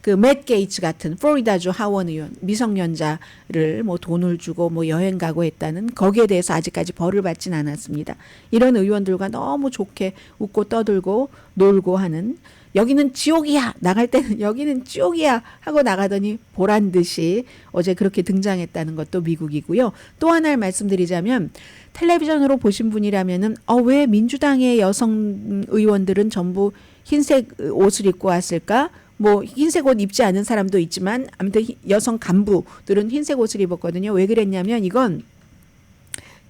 그 맷 게이츠 같은 플로리다주 하원 의원 미성년자를 돈을 주고 여행 가고 했다는 거기에 대해서 아직까지 벌을 받진 않았습니다. 이런 의원들과 너무 좋게 웃고 떠들고 놀고 하는 여기는 지옥이야 나갈 때는 여기는 지옥이야 하고 나가더니 보란 듯이 어제 그렇게 등장했다는 것도 미국이고요. 또 하나를 말씀드리자면 텔레비전으로 보신 분이라면은 왜 민주당의 여성 의원들은 전부 흰색 옷을 입고 왔을까? 흰색 옷 입지 않은 사람도 있지만 아무튼 여성 간부들은 흰색 옷을 입었거든요. 왜 그랬냐면 이건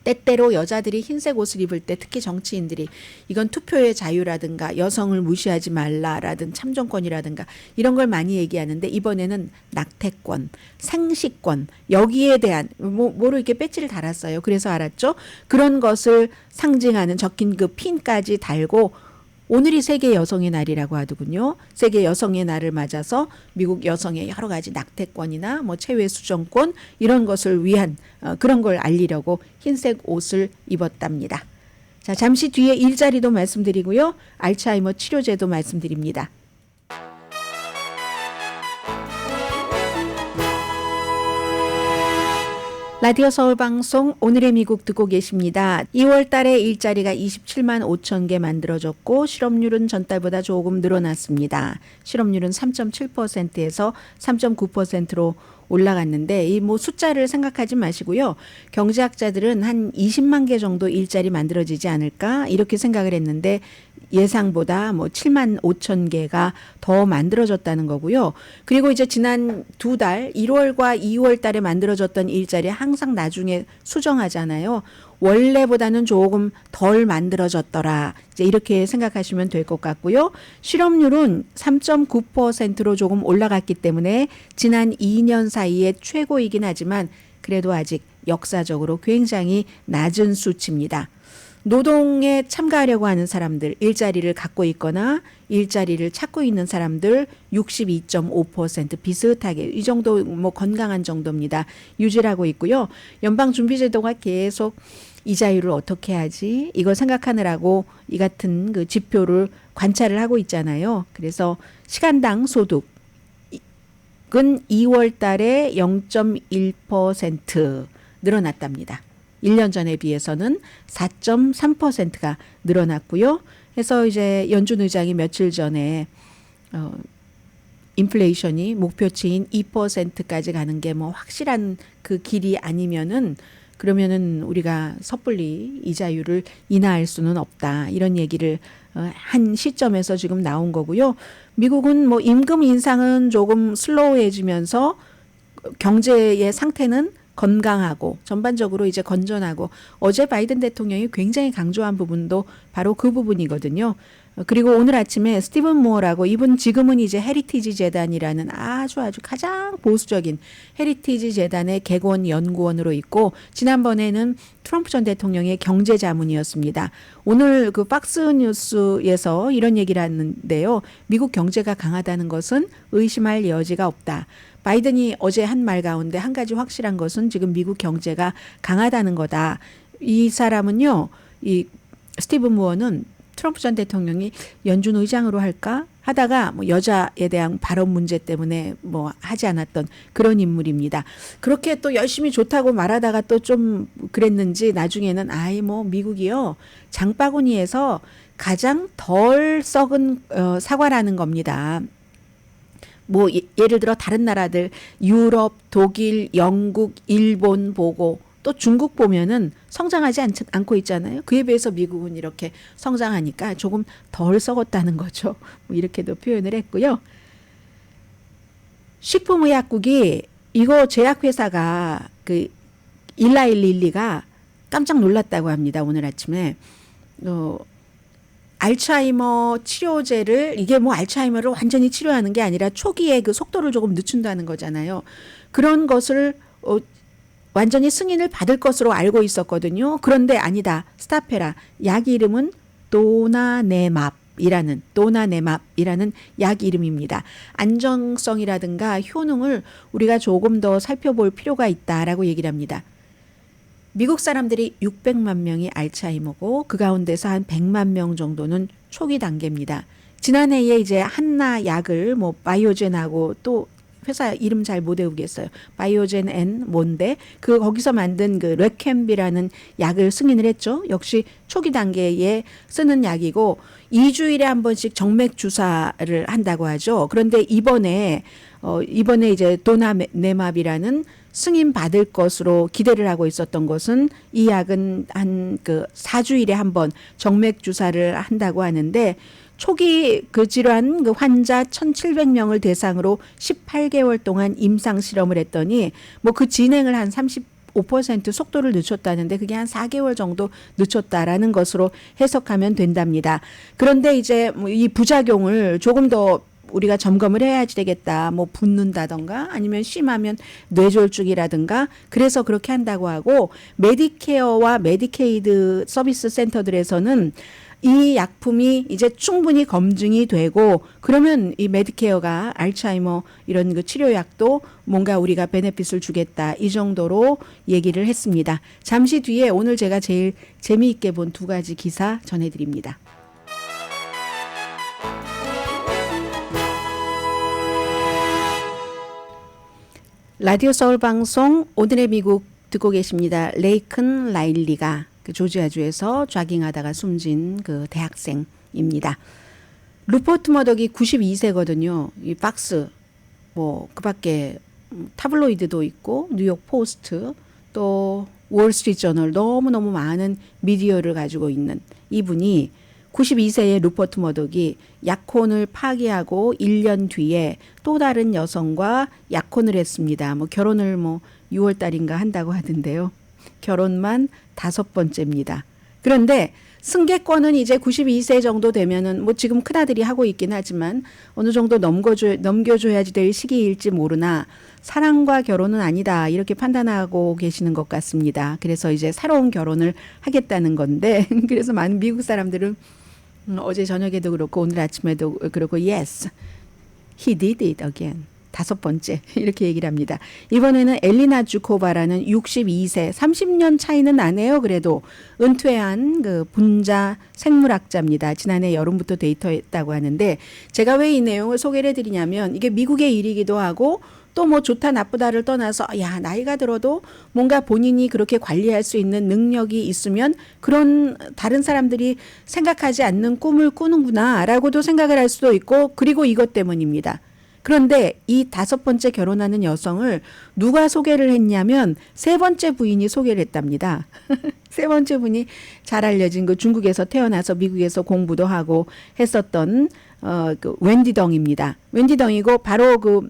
때때로 여자들이 흰색 옷을 입을 때 특히 정치인들이 이건 투표의 자유라든가 여성을 무시하지 말라라든 참정권이라든가 이런 걸 많이 얘기하는데 이번에는 낙태권, 생식권 여기에 대한 뭐로 이렇게 배지를 달았어요. 그래서 알았죠. 그런 것을 상징하는 적힌 그 핀까지 달고 오늘이 세계 여성의 날이라고 하더군요. 세계 여성의 날을 맞아서 미국 여성의 여러 가지 낙태권이나 뭐 체외 수정권 이런 것을 위한 그런 걸 알리려고 흰색 옷을 입었답니다. 자, 잠시 뒤에 일자리도 말씀드리고요. 알츠하이머 치료제도 말씀드립니다. 라디오 서울방송 오늘의 미국 듣고 계십니다. 2월 달에 일자리가 27만 5천 개 만들어졌고 실업률은 전달보다 조금 늘어났습니다. 실업률은 3.7%에서 3.9%로 올라갔는데 이 뭐 숫자를 생각하지 마시고요. 경제학자들은 한 20만 개 정도 일자리 만들어지지 않을까 이렇게 생각을 했는데 예상보다 뭐 7만 5천 개가 더 만들어졌다는 거고요. 그리고 이제 지난 두 달 1월과 2월 달에 만들어졌던 일자리 항상 나중에 수정하잖아요. 원래보다는 조금 덜 만들어졌더라. 이제 이렇게 생각하시면 될 것 같고요. 실업률은 3.9%로 조금 올라갔기 때문에 지난 2년 사이에 최고이긴 하지만 그래도 아직 역사적으로 굉장히 낮은 수치입니다. 노동에 참가하려고 하는 사람들, 일자리를 갖고 있거나 일자리를 찾고 있는 사람들 62.5% 비슷하게 이 정도 뭐 건강한 정도입니다. 유지를 하고 있고요. 연방준비제도가 계속 이자율을 어떻게 하지? 이걸 생각하느라고 이 같은 그 지표를 관찰을 하고 있잖아요. 그래서 시간당 소득은 2월 달에 0.1% 늘어났답니다. 1년 전에 비해서는 4.3%가 늘어났고요. 해서 이제 연준 의장이 며칠 전에 인플레이션이 목표치인 2%까지 가는 게 뭐 확실한 그 길이 아니면은 그러면은 우리가 섣불리 이자율을 인하할 수는 없다. 이런 얘기를 한 시점에서 지금 나온 거고요. 미국은 뭐 임금 인상은 조금 슬로우해지면서 경제의 상태는 건강하고 전반적으로 이제 건전하고 어제 바이든 대통령이 굉장히 강조한 부분도 바로 그 부분이거든요. 그리고 오늘 아침에 스티븐 무어라고 이분 지금은 이제 헤리티지 재단이라는 아주 가장 보수적인 헤리티지 재단의 객원 연구원으로 있고 지난번에는 트럼프 전 대통령의 경제자문이었습니다. 오늘 그 박스 뉴스에서 이런 얘기를 하는데요. 미국 경제가 강하다는 것은 의심할 여지가 없다. 바이든이 어제 한 말 가운데 한 가지 확실한 것은 지금 미국 경제가 강하다는 거다. 이 사람은요. 이 스티븐 무어는 트럼프 전 대통령이 연준 의장으로 할까 하다가 뭐 여자에 대한 발언 문제 때문에 뭐 하지 않았던 그런 인물입니다. 그렇게 또 열심히 좋다고 말하다가 또 좀 그랬는지 나중에는 아이 뭐 미국이요 장바구니에서 가장 덜 썩은 사과라는 겁니다. 뭐 예를 들어 다른 나라들 유럽, 독일, 영국, 일본 보고 또 중국 보면은 성장하지 않고 있잖아요. 그에 비해서 미국은 이렇게 성장하니까 조금 덜 썩었다는 거죠. 뭐 이렇게도 표현을 했고요. 식품의약국이 이거 제약회사가 그 일라일릴리가 깜짝 놀랐다고 합니다. 오늘 아침에 알츠하이머 치료제를 이게 뭐 알츠하이머를 완전히 치료하는 게 아니라 초기에 그 속도를 조금 늦춘다는 거잖아요. 그런 것을 완전히 승인을 받을 것으로 알고 있었거든요. 그런데 아니다. 스탑해라. 약 이름은 도나네맙이라는 약 이름입니다. 안정성이라든가 효능을 우리가 조금 더 살펴볼 필요가 있다라고 얘기를 합니다. 미국 사람들이 600만 명이 알츠하이머고 그 가운데서 한 100만 명 정도는 초기 단계입니다. 지난해에 이제 한나 약을 뭐 바이오젠하고 또 회사 이름 잘 못 외우겠어요. 바이오젠 N 뭔데 그 거기서 만든 그 레캠비라는 약을 승인을 했죠. 역시 초기 단계에 쓰는 약이고 2주일에 한 번씩 정맥 주사를 한다고 하죠. 그런데 이번에 이제 도나네맙이라는 승인 받을 것으로 기대를 하고 있었던 것은 이 약은 한 그 4주일에 한 번 정맥 주사를 한다고 하는데 초기 그 질환 그 환자 1,700명을 대상으로 18개월 동안 임상 실험을 했더니 뭐 그 진행을 한 35 5% 속도를 늦췄다는데 그게 한 4개월 정도 늦췄다라는 것으로 해석하면 된답니다. 그런데 이제 이 부작용을 조금 더 우리가 점검을 해야지 되겠다. 뭐 붓는다던가 아니면 심하면 뇌졸중이라든가 그래서 그렇게 한다고 하고 메디케어와 메디케이드 서비스 센터들에서는 이 약품이 이제 충분히 검증이 되고 그러면 이 메디케어가 알츠하이머 이런 그 치료약도 뭔가 우리가 베네핏을 주겠다 이 정도로 얘기를 했습니다. 잠시 뒤에 오늘 제가 제일 재미있게 본 두 가지 기사 전해드립니다. 라디오 서울 방송 오늘의 미국 듣고 계십니다. 레이큰 라일리가 그 조지아주에서 좌깅하다가 숨진 그 대학생입니다. 루퍼트 머덕이 92세거든요. 이 박스 뭐 그밖에 타블로이드도 있고 뉴욕 포스트 또 월스트리트 저널 너무너무 많은 미디어를 가지고 있는 이분이 92세의 루퍼트 머덕이 약혼을 파기하고 1년 뒤에 또 다른 여성과 약혼을 했습니다. 뭐 결혼을 뭐 6월 달인가 한다고 하던데요. 결혼만 5번째입니다. 그런데 승계권은 이제 92세 정도 되면은 뭐 지금 큰아들이 하고 있긴 하지만 어느 정도 넘겨줘야지 될 시기일지 모르나 사랑과 결혼은 아니다 이렇게 판단하고 계시는 것 같습니다. 그래서 이제 새로운 결혼을 하겠다는 건데 그래서 많은 미국 사람들은 어제 저녁에도 그렇고 오늘 아침에도 그렇고 yes, he did it again. 5번째 이렇게 얘기를 합니다. 이번에는 엘리나 주코바라는 62세 30년 차이는 안 해요. 그래도 은퇴한 그 분자 생물학자입니다. 지난해 여름부터 데이터했다고 하는데 제가 왜 이 내용을 소개를 해드리냐면 이게 미국의 일이기도 하고 또 뭐 좋다 나쁘다를 떠나서 야 나이가 들어도 뭔가 본인이 그렇게 관리할 수 있는 능력이 있으면 그런 다른 사람들이 생각하지 않는 꿈을 꾸는구나 라고도 생각을 할 수도 있고 그리고 이것 때문입니다. 그런데 이 5번째 결혼하는 여성을 누가 소개를 했냐면 3번째 부인이 소개를 했답니다. 3번째 분이 잘 알려진 그 중국에서 태어나서 미국에서 공부도 하고 했었던 그 웬디 덩입니다. 웬디 덩이고 바로 그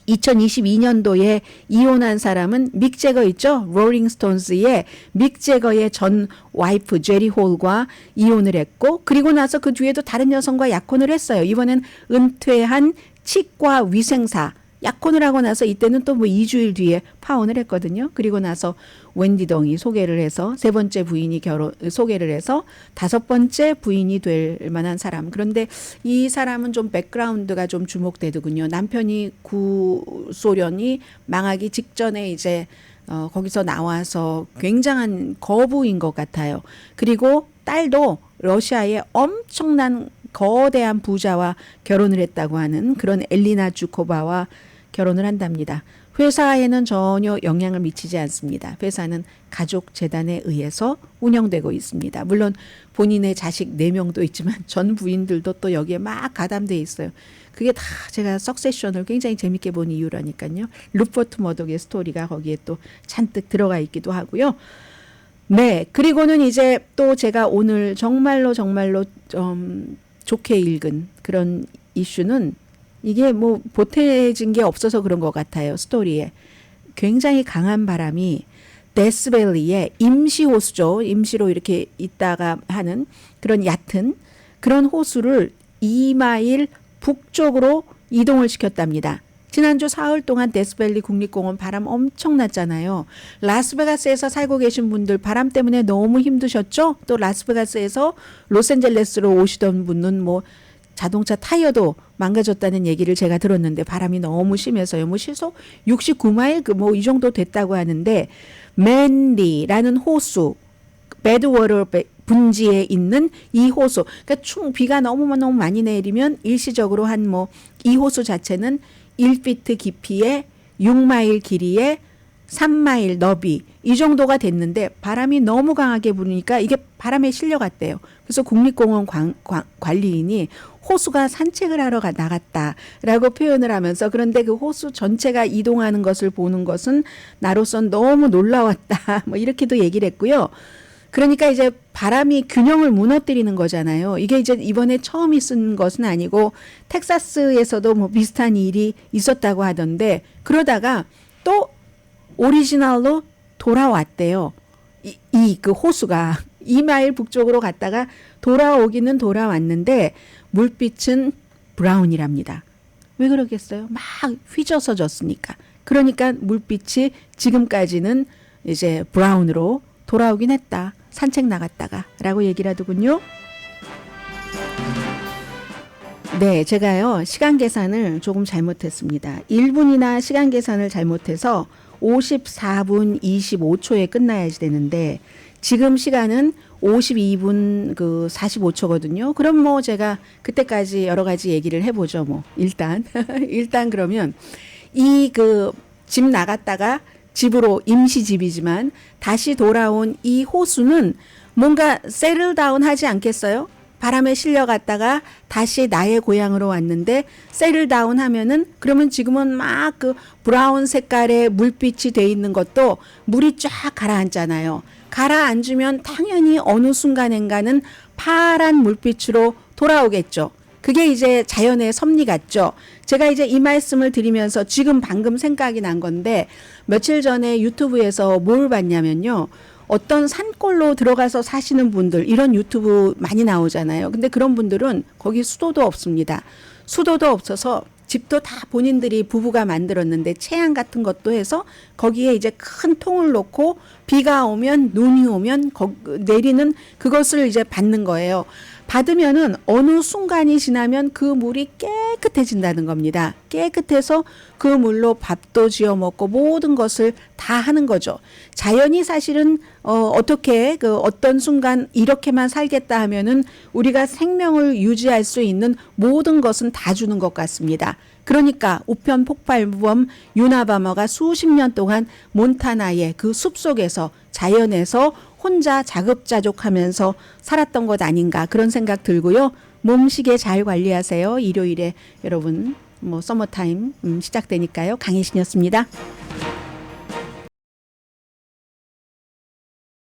2022년도에 이혼한 사람은 믹 제거 있죠? 롤링 스톤스의 믹 제거의 전 와이프 제리 홀과 이혼을 했고 그리고 나서 그 뒤에도 다른 여성과 약혼을 했어요. 이번엔 은퇴한 치과 위생사 약혼을 하고 나서 이때는 또 뭐 2주일 뒤에 파혼을 했거든요. 그리고 나서 웬디 덩이 소개를 해서 3번째 부인이 소개를 해서 5번째 부인이 될 만한 사람. 그런데 이 사람은 좀 백그라운드가 좀 주목되더군요. 남편이 구소련이 망하기 직전에 이제 거기서 나와서 굉장한 거부인 것 같아요. 그리고 딸도 러시아의 엄청난 거대한 부자와 결혼을 했다고 하는 그런 엘리나 주코바와 결혼을 한답니다. 회사에는 전혀 영향을 미치지 않습니다. 회사는 가족재단에 의해서 운영되고 있습니다. 물론 본인의 자식 4명도 있지만 전 부인들도 또 여기에 막 가담돼 있어요. 그게 다 제가 석세션을 굉장히 재밌게 본 이유라니까요. 루퍼트 머덕의 스토리가 거기에 또 잔뜩 들어가 있기도 하고요. 네, 그리고는 이제 또 제가 오늘 정말로 좋게 읽은 그런 이슈는 이게 뭐 보태진 게 없어서 그런 것 같아요. 스토리에. 굉장히 강한 바람이 데스밸리에 임시 호수죠. 임시로 이렇게 있다가 하는 그런 얕은 그런 호수를 2마일 북쪽으로 이동을 시켰답니다. 지난주 사흘 동안 데스밸리 국립공원 바람 엄청 났잖아요. 라스베가스에서 살고 계신 분들 바람 때문에 너무 힘드셨죠? 또 라스베가스에서 로스앤젤레스로 오시던 분은 뭐 자동차 타이어도 망가졌다는 얘기를 제가 들었는데 바람이 너무 심해서요. 뭐 시속 69마일 뭐 이 정도 됐다고 하는데 맨리라는 호수 배드워터 분지에 있는 이 호수 그러니까 비가 너무 많이 내리면 일시적으로 한 뭐 이 호수 자체는 1피트 깊이에 6마일 길이에 3마일 너비 이 정도가 됐는데 바람이 너무 강하게 부니까 이게 바람에 실려갔대요. 그래서 국립공원 관리인이 호수가 산책을 하러 나갔다라고 표현을 하면서 그런데 그 호수 전체가 이동하는 것을 보는 것은 나로선 너무 놀라웠다. 뭐 이렇게도 얘기를 했고요. 그러니까 이제 바람이 균형을 무너뜨리는 거잖아요. 이게 이제 이번에 처음 있은 것은 아니고 텍사스에서도 뭐 비슷한 일이 있었다고 하던데 그러다가 또 오리지널로 돌아왔대요. 이 그 호수가 2마일 북쪽으로 갔다가 돌아오기는 돌아왔는데 물빛은 브라운이랍니다. 왜 그러겠어요? 막 휘져서 졌으니까. 그러니까 물빛이 지금까지는 이제 브라운으로 돌아오긴 했다. 산책 나갔다가 라고 얘기를 하더군요. 네, 제가요 시간 계산을 조금 잘못했습니다. 1분이나 시간 계산을 잘못해서 54분 25초에 끝나야지 되는데 지금 시간은 52분 그 45초거든요. 그럼 뭐 제가 그때까지 여러 가지 얘기를 해보죠. 뭐 일단 그러면 이 그 집 나갔다가 집으로 임시 집이지만 다시 돌아온 이 호수는 뭔가 세틀다운 하지 않겠어요? 바람에 실려갔다가 다시 나의 고향으로 왔는데 세틀다운 하면은 그러면 지금은 막 그 브라운 색깔의 물빛이 돼 있는 것도 물이 쫙 가라앉잖아요. 가라앉으면 당연히 어느 순간인가는 파란 물빛으로 돌아오겠죠. 그게 이제 자연의 섭리 같죠. 제가 이제 이 말씀을 드리면서 지금 방금 생각이 난 건데 며칠 전에 유튜브에서 뭘 봤냐면요. 어떤 산골로 들어가서 사시는 분들 이런 유튜브 많이 나오잖아요. 근데 그런 분들은 거기 수도도 없습니다. 수도도 없어서 집도 다 본인들이 부부가 만들었는데 채양 같은 것도 해서 거기에 이제 큰 통을 놓고 비가 오면 눈이 오면 내리는 그것을 이제 받는 거예요. 받으면은 어느 순간이 지나면 그 물이 깨끗해진다는 겁니다. 깨끗해서 그 물로 밥도 지어 먹고 모든 것을 다 하는 거죠. 자연이 사실은 어떻게 그 어떤 순간 이렇게만 살겠다 하면은 우리가 생명을 유지할 수 있는 모든 것은 다 주는 것 같습니다. 그러니까 우편 폭발범 유나바머가 수십 년 동안 몬타나의 그 숲속에서 자연에서 혼자 자급자족하면서 살았던 것 아닌가 그런 생각 들고요. 몸시계 잘 관리하세요. 일요일에 여러분 뭐 서머타임 시작되니까요. 강혜신이었습니다.